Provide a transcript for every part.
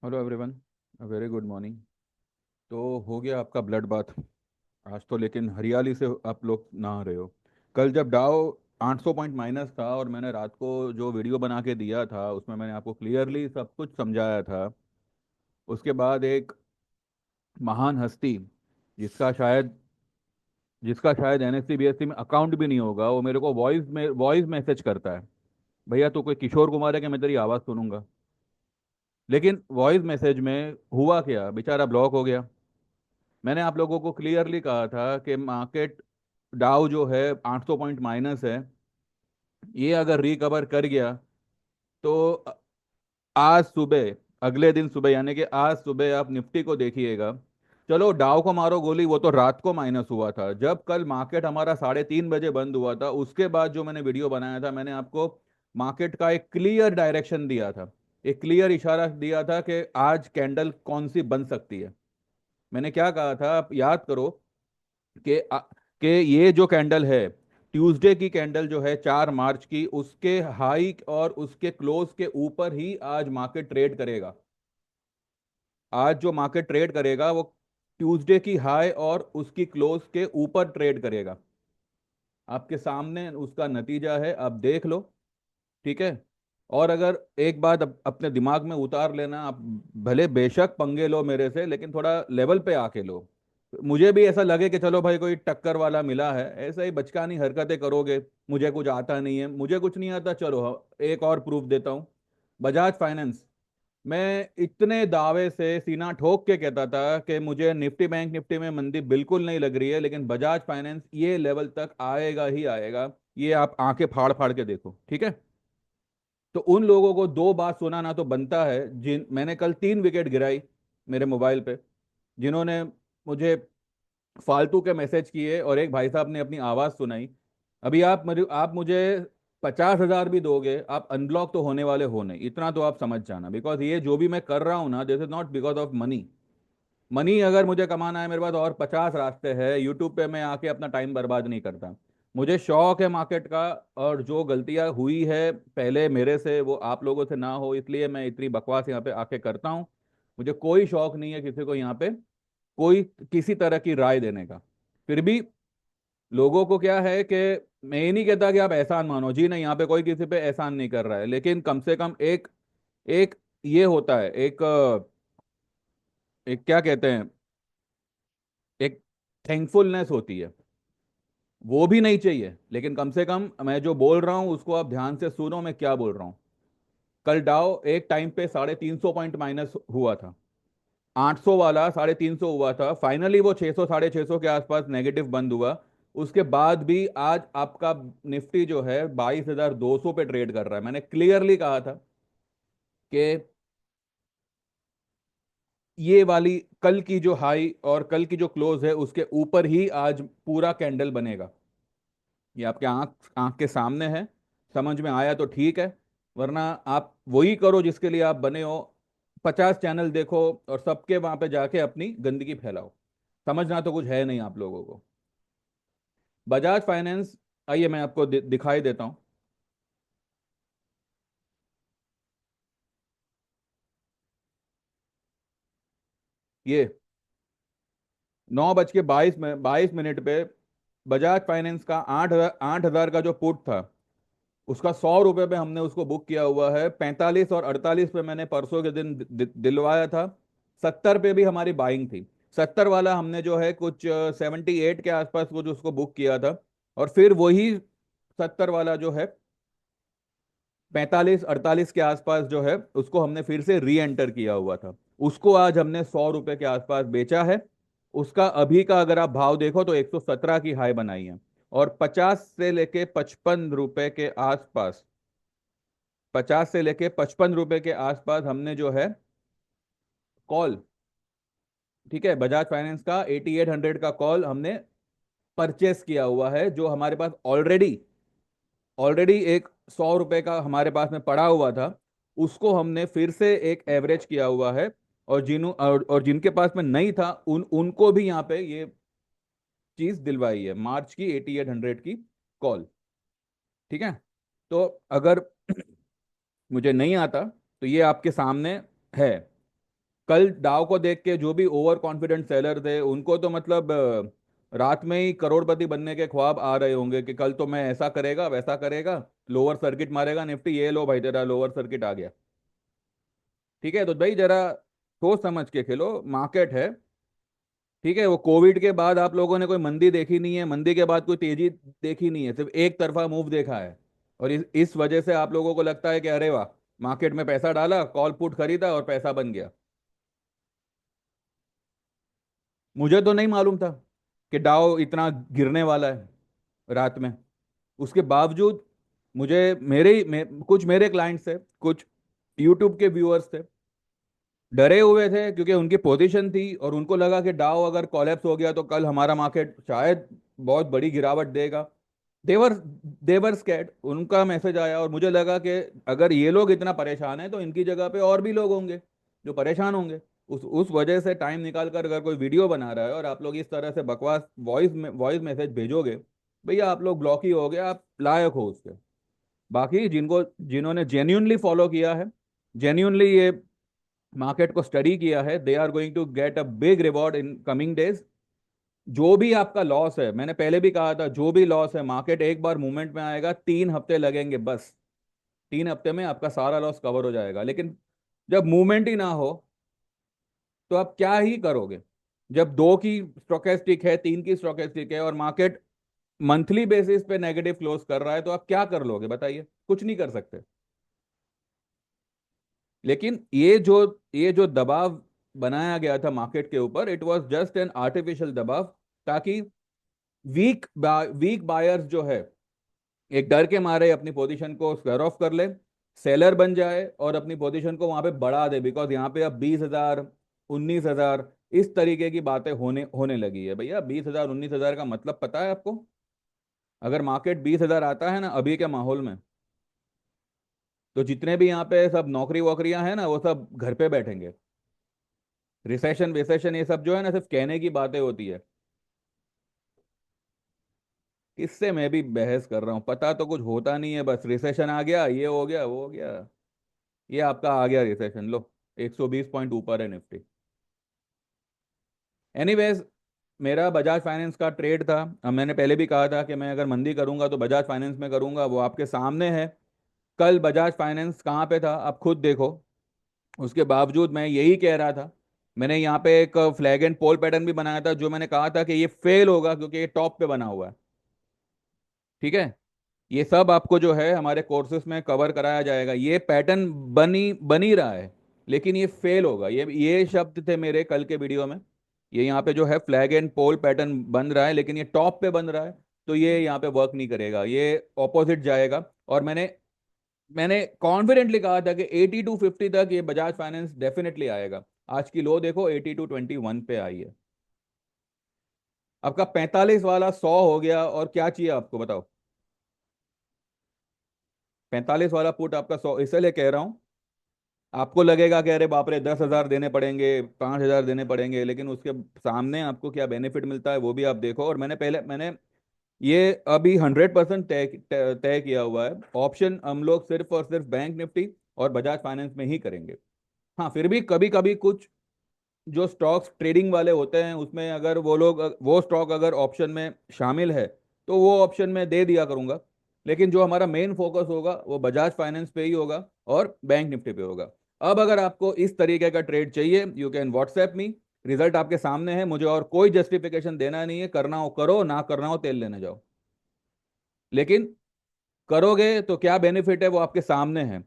Hello everyone, very good morning. तो हो गया आपका ब्लड बाथ आज तो, लेकिन हरियाली से आप लोग नहा रहे हो। कल जब डाउ 800 पॉइंट माइनस था और मैंने रात को जो वीडियो बना के दिया था उसमें मैंने आपको क्लियरली सब कुछ समझाया था। उसके बाद एक महान हस्ती जिसका शायद जिसका शायद एनएससी बीएससी में अकाउंट भी नहीं होगा, वो मेरे को वॉइस मैसेज करता है, भैया तू कोई किशोर कुमार है कि मैं तेरी आवाज़ सुनूंगा। लेकिन वॉइस मैसेज में हुआ क्या, बेचारा ब्लॉक हो गया। मैंने आप लोगों को क्लियरली कहा था कि मार्केट डाउ जो है 800 पॉइंट माइनस है, ये अगर रिकवर कर गया तो आज सुबह, अगले दिन सुबह यानी कि आज सुबह आप निफ्टी को देखिएगा। चलो डाउ को मारो गोली, वो तो रात को माइनस हुआ था। जब कल मार्केट हमारा 3:30 बजे बंद हुआ था, उसके बाद जो मैंने वीडियो बनाया था, मैंने आपको मार्केट का एक क्लियर डायरेक्शन दिया था, एक क्लियर इशारा दिया था कि आज कैंडल कौन सी बन सकती है। मैंने क्या कहा था आप याद करो कि कि ये जो कैंडल है, ट्यूसडे की कैंडल जो है 4 मार्च की, उसके हाई और उसके क्लोज के ऊपर ही आज मार्केट ट्रेड करेगा। आज जो मार्केट ट्रेड करेगा वो ट्यूसडे की हाई और उसकी क्लोज के ऊपर ट्रेड करेगा। आपके सामने उसका नतीजा है, आप देख लो। ठीक है। और अगर एक बात अपने दिमाग में उतार लेना, आप भले बेशक पंगे लो मेरे से, लेकिन थोड़ा लेवल पे आके लो। मुझे भी ऐसा लगे कि चलो भाई कोई टक्कर वाला मिला है, ऐसा ही बचकानी हरकतें करोगे, मुझे कुछ आता नहीं है, मुझे कुछ नहीं आता, चलो एक और प्रूफ देता हूं। बजाज फाइनेंस, मैं इतने दावे से सीना ठोक के कहता था कि मुझे निफ्टी बैंक निफ्टी में मंदी बिल्कुल नहीं लग रही है, लेकिन बजाज फाइनेंस ये लेवल तक आएगा ही आएगा। ये आप आंखें फाड़ फाड़ के देखो, ठीक है। तो उन लोगों को दो बात सुनाना तो बनता है, जिन मैंने कल 3 विकेट गिराई मेरे मोबाइल पे, जिन्होंने मुझे फालतू के मैसेज किए और एक भाई साहब ने अपनी आवाज सुनाई। अभी आप मुझे 50,000 भी दोगे, आप अनब्लॉक तो होने वाले हो नहीं, इतना तो आप समझ जाना। बिकॉज ये जो भी मैं कर रहा हूं ना, this is not because of money. Money अगर मुझे कमाना है, मेरे पास और 50 रास्ते हैं। यूट्यूब पे मैं आके अपना टाइम बर्बाद नहीं करता। मुझे शौक है मार्केट का, और जो गलतियां हुई है पहले मेरे से, वो आप लोगों से ना हो, इसलिए मैं इतनी बकवास यहाँ पे आके करता हूँ। मुझे कोई शौक नहीं है किसी को यहाँ पे कोई किसी तरह की राय देने का। फिर भी लोगों को क्या है कि मैं ये नहीं कहता कि आप एहसान मानो, जी नहीं, यहाँ पे कोई किसी पे एहसान नहीं कर रहा है, लेकिन कम से कम एक एक ये होता है, एक क्या कहते हैं, एक थैंकफुलनेस होती है। वो भी नहीं चाहिए, लेकिन कम से कम मैं जो बोल रहा हूं उसको आप ध्यान से सुनो, मैं क्या बोल रहा हूं। कल डाउ एक टाइम पे 350 पॉइंट माइनस हुआ था। 800 वाला 350 हुआ था, फाइनली वो 600 650 के आसपास नेगेटिव बंद हुआ। उसके बाद भी आज आपका निफ्टी जो है 22,200 पे ट्रेड कर रहा है। मैंने क्लियरली कहा था कि ये वाली कल की जो हाई और कल की जो क्लोज है उसके ऊपर ही आज पूरा कैंडल बनेगा। ये आपके आंख आंख के सामने है। समझ में आया तो ठीक है, वरना आप वही करो जिसके लिए आप बने हो। 50 चैनल देखो और सबके वहां पे जाके अपनी गंदगी फैलाओ। समझना तो कुछ है नहीं आप लोगों को। बजाज फाइनेंस, आइए मैं आपको दिखाई देता हूं। ये 9:22 मिनट पे बजाज फाइनेंस का 8,000 का जो पुट था, उसका 100 रुपए पे हमने उसको बुक किया हुआ है। 45 और 48 पे मैंने परसों के दिन दिलवाया था। 70 पे भी हमारी बाइंग थी। 70 वाला हमने जो है कुछ 78 के आसपास कुछ उसको बुक किया था। और फिर वही 70 वाला जो है 45 48 के आसपास जो है उसको हमने फिर से री एंटर किया हुआ था। उसको आज हमने 100 रुपए के आसपास बेचा है। उसका अभी का अगर आप भाव देखो तो 117 की हाई बनाई है। और 50 से लेके 55 रुपए के आसपास, 50 से लेके 55 रुपए के आसपास हमने जो है कॉल, ठीक है, बजाज फाइनेंस का 8800 का कॉल हमने परचेस किया हुआ है, जो हमारे पास ऑलरेडी ऑलरेडी एक 100 रुपए का हमारे पास में पड़ा हुआ था। उसको हमने फिर से एक एवरेज किया हुआ है। और जिनके पास में नहीं था उनको भी यहाँ पे ये चीज दिलवाई है, मार्च की 8800 की कॉल। ठीक है। तो अगर मुझे नहीं आता तो ये आपके सामने है। कल डाव को देख के जो भी ओवर कॉन्फिडेंट सेलर थे उनको तो मतलब रात में ही करोड़पति बनने के ख्वाब आ रहे होंगे कि कल तो मैं ऐसा करेगा वैसा करेगा, लोअर सर्किट मारेगा निफ्टी, ये लो भाई तेरा लोअर सर्किट आ गया। ठीक है, तो भाई जरा सोच समझ के खेलो, मार्केट है। ठीक है, वो कोविड के बाद आप लोगों ने कोई मंदी देखी नहीं है, मंदी के बाद कोई तेजी देखी नहीं है, सिर्फ एक तरफा मूव देखा है। और इस वजह से आप लोगों को लगता है कि अरे वाह, मार्केट में पैसा डाला, कॉल पुट खरीदा और पैसा बन गया। मुझे तो नहीं मालूम था कि डाउ इतना गिरने वाला है रात में। उसके बावजूद मुझे कुछ मेरे क्लाइंट्स थे, कुछ यूट्यूब के व्यूअर्स थे, डरे हुए थे क्योंकि उनकी पोजीशन थी और उनको लगा कि डाउ अगर कॉलेप्स हो गया तो कल हमारा मार्केट शायद बहुत बड़ी गिरावट देगा। देवर देवर स्कैट, उनका मैसेज आया और मुझे लगा कि अगर ये लोग इतना परेशान हैं तो इनकी जगह पे और भी लोग होंगे जो परेशान होंगे। उस वजह से टाइम निकाल कर अगर कोई वीडियो बना रहा है और आप लोग इस तरह से बकवास वॉइस मैसेज भेजोगे, भैया आप लोग ब्लॉक ही हो गए, आप लायक हो उसके। बाकी जिन्होंने जेन्यूनली फॉलो किया है, जेन्यूनली ये मार्केट को स्टडी किया है, they are going to get a big reward in coming days. जो भी आपका लॉस है, मैंने पहले भी कहा था, जो भी लॉस है, मार्केट एक बार मूवमेंट में आएगा, 3 हफ्ते लगेंगे बस। 3 हफ्ते में आपका सारा लॉस कवर हो जाएगा। लेकिन जब मूवमेंट ही ना हो तो आप क्या ही करोगे? जब 2 की स्टोकेस्टिक है, 3 की स्टोकेस्टिक है और मार्केट मंथली बेसिस पे नेगेटिव क्लोज कर रहा है, तो आप क्या कर लोगे बताइए? कुछ नहीं कर सकते। लेकिन ये जो दबाव बनाया गया था मार्केट के ऊपर, it was just an artificial दबाव, ताकि वीक बायर्स जो है एक डर के मारे अपनी पोजीशन को स्क्वायर ऑफ कर ले, सेलर बन जाए और अपनी पोजीशन को वहां पे बढ़ा दे, बिकॉज यहाँ पे अब 20,000, 19,000 इस तरीके की बातें होने होने लगी है। भैया 20,000 19,000 का मतलब पता है आपको? अगर मार्केट 20,000 आता है ना अभी के माहौल में, तो जितने भी यहाँ पे सब नौकरी वोकरियां हैं ना, वो सब घर पे बैठेंगे। रिसेशन विसेशन ये सब जो है ना, सिर्फ कहने की बातें होती है। इससे मैं भी बहस कर रहा हूँ, पता तो कुछ होता नहीं है, बस रिसेशन आ गया, ये हो गया, वो हो गया। ये आपका आ गया रिसेशन, लो 120 पॉइंट ऊपर है निफ्टी। एनीवेज, मेरा बजाज फाइनेंस का ट्रेड था। अब मैंने पहले भी कहा था कि मैं अगर मंदी करूंगा तो बजाज फाइनेंस में करूंगा, वो आपके सामने है। कल बजाज फाइनेंस कहाँ पे था आप खुद देखो। उसके बावजूद मैं यही कह रहा था, मैंने यहाँ पे एक फ्लैग एंड पोल पैटर्न भी बनाया था, जो मैंने कहा था कि ये फेल होगा क्योंकि ये टॉप पे बना हुआ है। ठीक है, ये सब आपको जो है हमारे कोर्सेज में कवर कराया जाएगा। ये पैटर्न बनी रहा है, लेकिन ये फेल होगा। ये शब्द थे मेरे कल के वीडियो में। ये यहाँ पे जो है फ्लैग एंड पोल पैटर्न बन रहा है, लेकिन ये टॉप पे बन रहा है, तो ये यहाँ पे वर्क नहीं करेगा, ये ऑपोजिट जाएगा। और मैंने मैंने कॉन्फिडेंटली कहा था कि 8250 तक ये बजाज फाइनेंस डेफिनेटली आएगा। आज की लो देखो 8221 पे आई है। आपका 45 वाला 100 हो गया, और क्या चाहिए आपको बताओ? 45 वाला पुट आपका 100 इसलिए कह रहा हूं। आपको लगेगा कि अरे बाप रे 10,000 देने पड़ेंगे, 5,000 देने पड़ेंगे, लेकिन उसके सामने आपको क्या बेनिफिट मिलता है वो भी आप देखो। और मैंने ये अभी 100% तय तय तय किया हुआ है, ऑप्शन हम लोग सिर्फ और सिर्फ बैंक निफ्टी और बजाज फाइनेंस में ही करेंगे। हाँ, फिर भी कभी कभी कुछ जो स्टॉक्स ट्रेडिंग वाले होते हैं उसमें अगर वो स्टॉक अगर ऑप्शन में शामिल है, तो वो ऑप्शन में दे दिया करूंगा। लेकिन जो हमारा मेन फोकस होगा वो बजाज फाइनेंस पे ही होगा और बैंक निफ्टी पे होगा। अब अगर आपको इस तरीके का ट्रेड चाहिए, you can WhatsApp me. Result आपके सामने है, मुझे और कोई जस्टिफिकेशन देना नहीं है, करना हो करो, ना करना हो तेल लेने जाओ। लेकिन करोगे तो क्या बेनिफिट है वो आपके सामने है।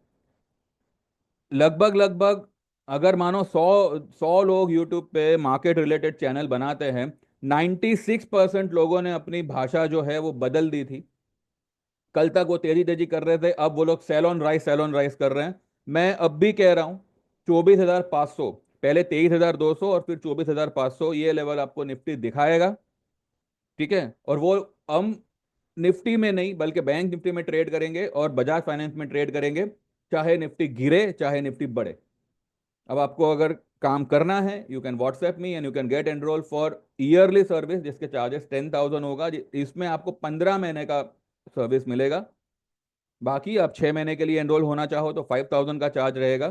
लगभग लगभग अगर मानो 100 लोग यूट्यूब पे मार्केट रिलेटेड चैनल बनाते हैं, 96% लोगों ने अपनी भाषा जो है वो बदल दी थी। कल तक वो तेजी तेजी कर रहे थे, अब वो लोग सेल ऑन राइस कर रहे हैं। मैं अब भी कह रहा हूं 24,500, पहले 23,200 और फिर 24,500, ये लेवल आपको निफ्टी दिखाएगा। ठीक है, और वो हम निफ्टी में नहीं बल्कि बैंक निफ्टी में ट्रेड करेंगे और बजाज फाइनेंस में ट्रेड करेंगे, चाहे निफ्टी गिरे चाहे निफ्टी बढ़े। अब आपको अगर काम करना है, you can WhatsApp me and you can get enrol for yearly service, जिसके चार्जेस 10,000 होगा। इसमें आपको 15 महीने का सर्विस मिलेगा। बाकी आप 6 महीने के लिए एनरोल होना चाहो तो 5,000 का चार्ज रहेगा।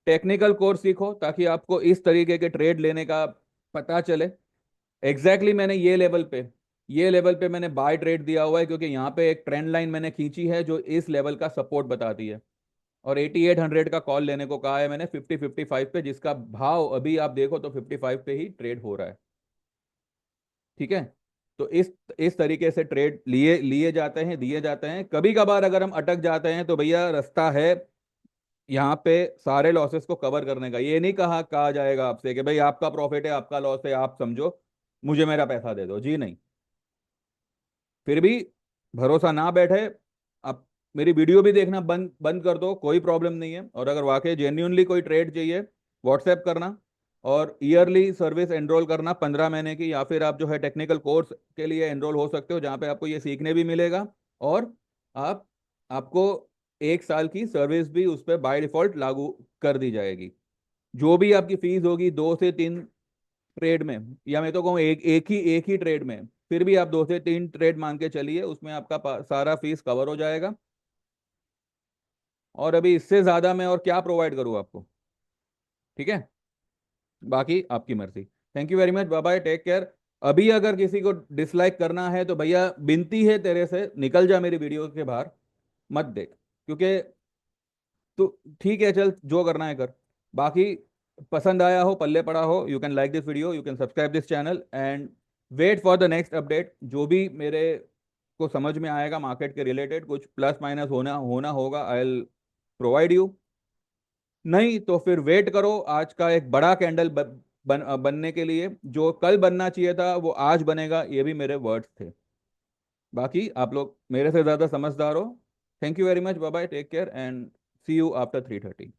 टेक्निकल कोर्स सीखो ताकि आपको इस तरीके के ट्रेड लेने का पता चले। एग्जैक्टली मैंने ये लेवल पे मैंने बाय ट्रेड दिया हुआ है, क्योंकि यहाँ पे एक ट्रेंड लाइन मैंने खींची है जो इस लेवल का सपोर्ट बताती है। और 8800 का कॉल लेने को कहा है मैंने 50-55 पे, जिसका भाव अभी आप देखो तो 55 पे ही ट्रेड हो रहा है। ठीक है। तो इस तरीके से ट्रेड लिए लिए जाते हैं, दिए जाते हैं। कभी कभार अगर हम अटक जाते हैं तो भैया रास्ता है यहाँ पे सारे लॉसेस को कवर करने का। ये नहीं कहा जाएगा आपसे कि भाई आपका प्रॉफिट है, आपका लॉस है, आप समझो, मुझे मेरा पैसा दे दो, जी नहीं। फिर भी भरोसा ना बैठे, आप मेरी वीडियो भी देखना बंद बंद कर दो, कोई प्रॉब्लम नहीं है। और अगर वाकई जेन्यूनली कोई ट्रेड चाहिए, व्हाट्सएप करना। और ईयरली सर्विस एनरोल करना 15 महीने की, या फिर आप जो है टेक्निकल कोर्स के लिए एनरोल हो सकते हो, जहाँ पे आपको ये सीखने भी मिलेगा। और आप आपको 1 साल की सर्विस भी उस पर बाय डिफॉल्ट लागू कर दी जाएगी। जो भी आपकी फीस होगी 2 से 3 ट्रेड में, या मैं तो कहूँ एक ही ट्रेड में, फिर भी आप 2 से 3 ट्रेड मान के चलिए, उसमें आपका सारा फीस कवर हो जाएगा। और अभी इससे ज्यादा मैं और क्या प्रोवाइड करूँ आपको। ठीक है। बाकी आपकी मर्जी। Thank you very much, bye bye, take care. अभी अगर किसी को डिसलाइक करना है तो भैया विनती है तेरे से, निकल जा मेरी वीडियो के बाहर, मत देख। क्योंकि तो ठीक है, चल जो करना है कर। बाकी पसंद आया हो, पल्ले पड़ा हो, you can like this video, you can subscribe this channel and wait for the next update. जो भी मेरे को समझ में आएगा मार्केट के रिलेटेड, कुछ प्लस माइनस होना होना होगा, आई विल प्रोवाइड यू। नहीं तो फिर वेट करो आज का एक बड़ा कैंडल बनने के लिए। जो कल बनना चाहिए था वो आज बनेगा, ये भी मेरे वर्ड्स थे। बाकी आप लोग मेरे से ज्यादा समझदार हो। Thank you very much, bye bye, take care and see you after 3:30।